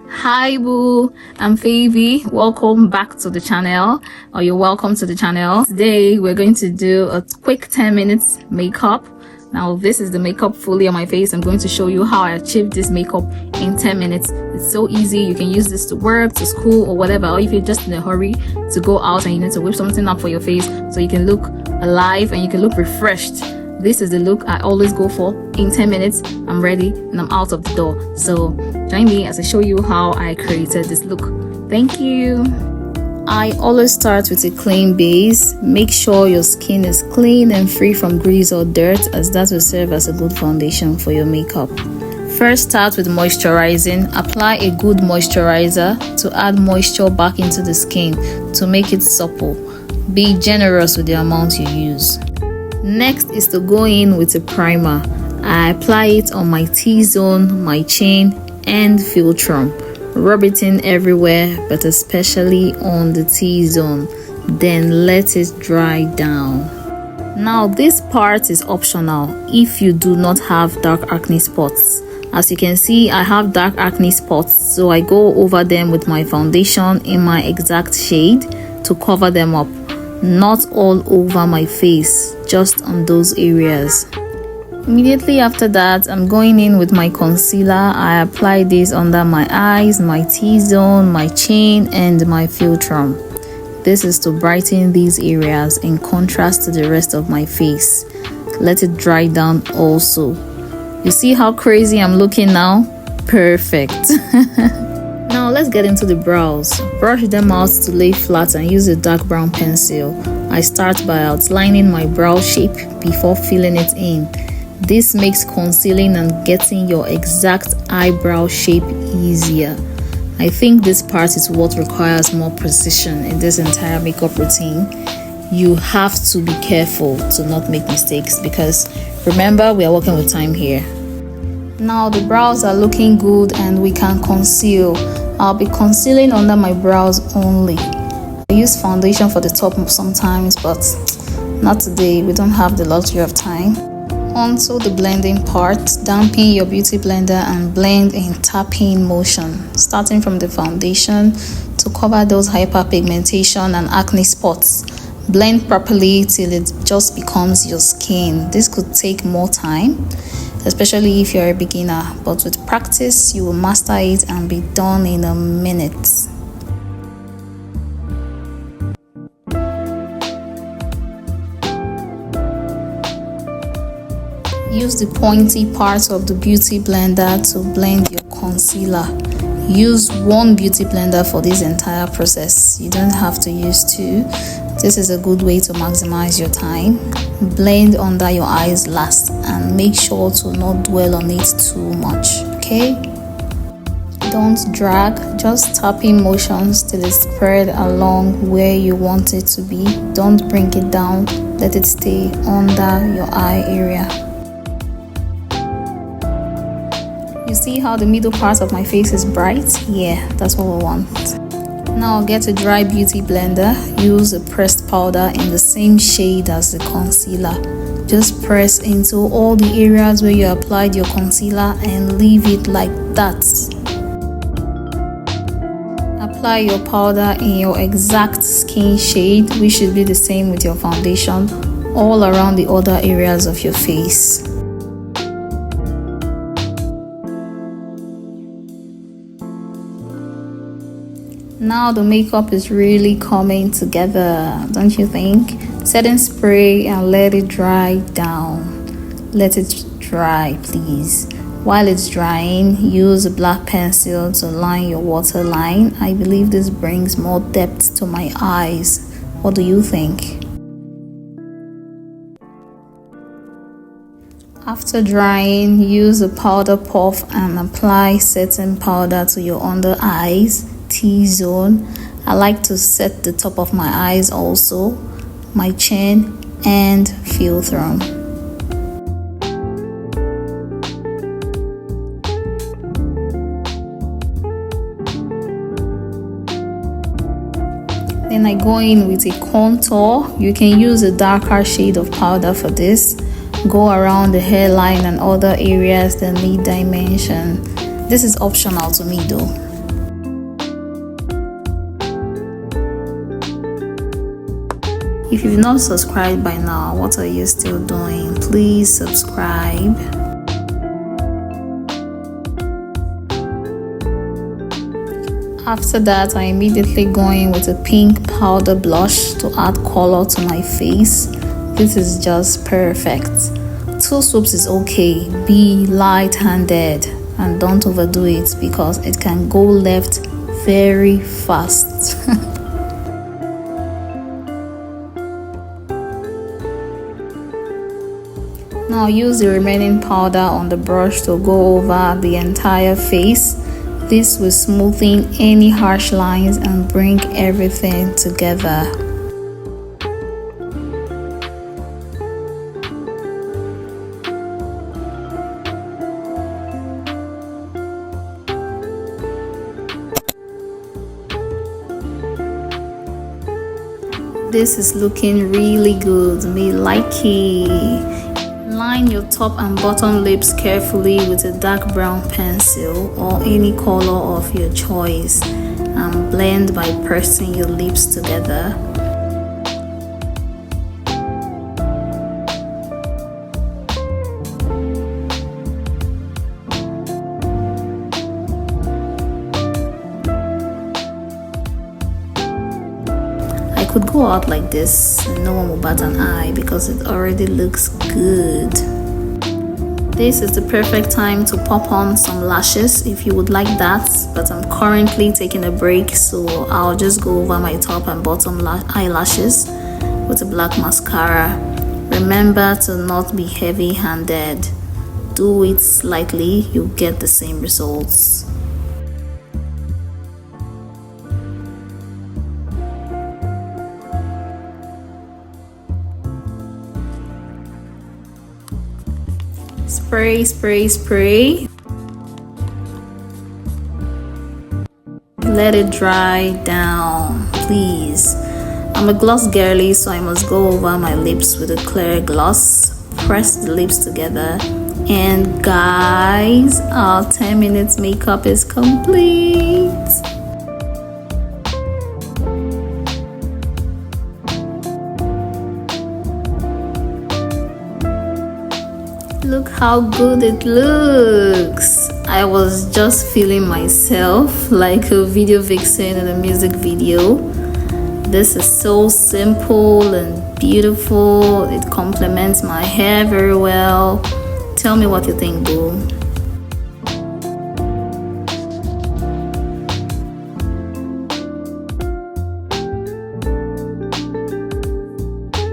Hi boo, I'm Favy. Welcome back to the channel, or you're welcome to the channel. Today we're going to do a quick 10 minutes makeup. Now this is the makeup fully on my face. I'm going to show you how I achieved this makeup in 10 minutes. It's so easy. You can use this to work, to school, or whatever, or if you're just in a hurry to go out and you need to whip something up for your face so you can look alive and you can look refreshed. This is the look I always go for. In 10 minutes I'm ready and I'm out of the door. So join me as I show you how I created this look. Thank you. I always start with a clean base. Make sure your skin is clean and free from grease or dirt, as that will serve as a good foundation for your makeup. First, start with moisturizing. Apply a good moisturizer to add moisture back into the skin to make it supple. Be generous with the amount you use. Next is to go in with a primer. I apply it on my T-zone, my chin, and philtrum. Rub it in everywhere, but especially on the T-zone. Then let it dry down. Now this part is optional if you do not have dark acne spots. As you can see, I have dark acne spots, so I go over them with my foundation in my exact shade to cover them up. Not all over my face, just on those areas. Immediately after that, I'm going in with my concealer. I apply this under my eyes, my T-zone, my chin, and my philtrum. This is to brighten these areas in contrast to the rest of my face. Let it dry down also. You see how crazy I'm looking now? Perfect. Now let's get into the brows. Brush them out to lay flat and use a dark brown pencil. I start by outlining my brow shape before filling it in. This makes concealing and getting your exact eyebrow shape easier. I think this part is what requires more precision in this entire makeup routine. You have to be careful to not make mistakes because remember, we are working with time here. Now the brows are looking good and we can conceal. I'll be concealing under my brows only. I use foundation for the top sometimes, but not today. We don't have the luxury of time. Onto the blending part. Dampen your beauty blender and blend in tapping motion, starting from the foundation to cover those hyperpigmentation and acne spots. Blend properly till it just becomes your skin. This could take more time, especially if you're a beginner, but with practice you will master it and be done in a minute. Use the pointy part of the beauty blender to blend your concealer. Use one beauty blender for this entire process. You don't have to use two. This is a good way to maximize your time. Blend under your eyes last and make sure to not dwell on it too much, okay? Don't drag, just tapping motions till it's spread along where you want it to be. Don't bring it down, let it stay under your eye area. You see how the middle part of my face is bright? Yeah, that's what we want. Now get a dry beauty blender. Use a pressed powder in the same shade as the concealer. Just press into all the areas where you applied your concealer and leave it like that. Apply your powder in your exact skin shade, which should be the same with your foundation, all around the other areas of your face. Now the makeup is really coming together, don't you think? Setting spray and let it dry down. Let it dry, please. While it's drying, use a black pencil to line your waterline. I believe this brings more depth to my eyes. What do you think? After drying, use a powder puff and apply setting powder to your under eyes, T-zone. I like to set the top of my eyes also, my chin, and philtrum. Then I go in with a contour. You can use a darker shade of powder for this. Go around the hairline and other areas that need dimension. This is optional to me though. If you've not subscribed by now, what are you still doing? Please subscribe. After that, I immediately go in with a pink powder blush to add color to my face. This is just perfect. 2 swoops is okay. Be light-handed and don't overdo it because it can go left very fast. Now use the remaining powder on the brush to go over the entire face. This will smoothen any harsh lines and bring everything together. This is looking really good. Me like it. Line your top and bottom lips carefully with a dark brown pencil or any color of your choice and blend by pressing your lips together. I could go out like this and no one will bat an eye because it already looks good. This is the perfect time to pop on some lashes if you would like that, but I'm currently taking a break, so I'll just go over my top and bottom eyelashes with a black mascara. Remember to not be heavy-handed. Do it slightly, you'll get the same results. Spray, spray, spray. Let it dry down, please. I'm a gloss girly, so I must go over my lips with a clear gloss. Press the lips together. And guys, our 10 minutes makeup is complete. Look how good it looks. I was just feeling myself like a video vixen in a music video. This is so simple and beautiful. It complements my hair very well. Tell me what you think, boo.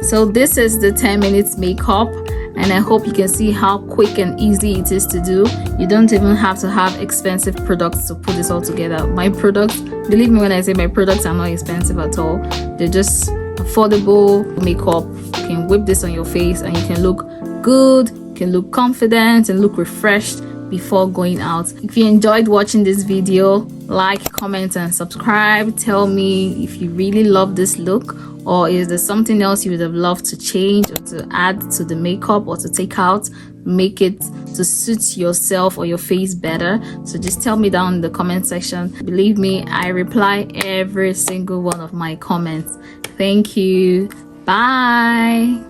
So this is the 10 minutes makeup. And I hope you can see how quick and easy it is to do. You don't even have to have expensive products to put this all together. My products, believe me when I say my products are not expensive at all. They're just affordable makeup. You can whip this on your face and you can look good, you can look confident and look refreshed before going out. If you enjoyed watching this video, like, comment and subscribe. Tell me if you really love this look, or is there something else you would have loved to change or to add to the makeup or to take out, make it to suit yourself or your face better. So just tell me down in the comment section. Believe me, I reply every single one of my comments. Thank you. Bye.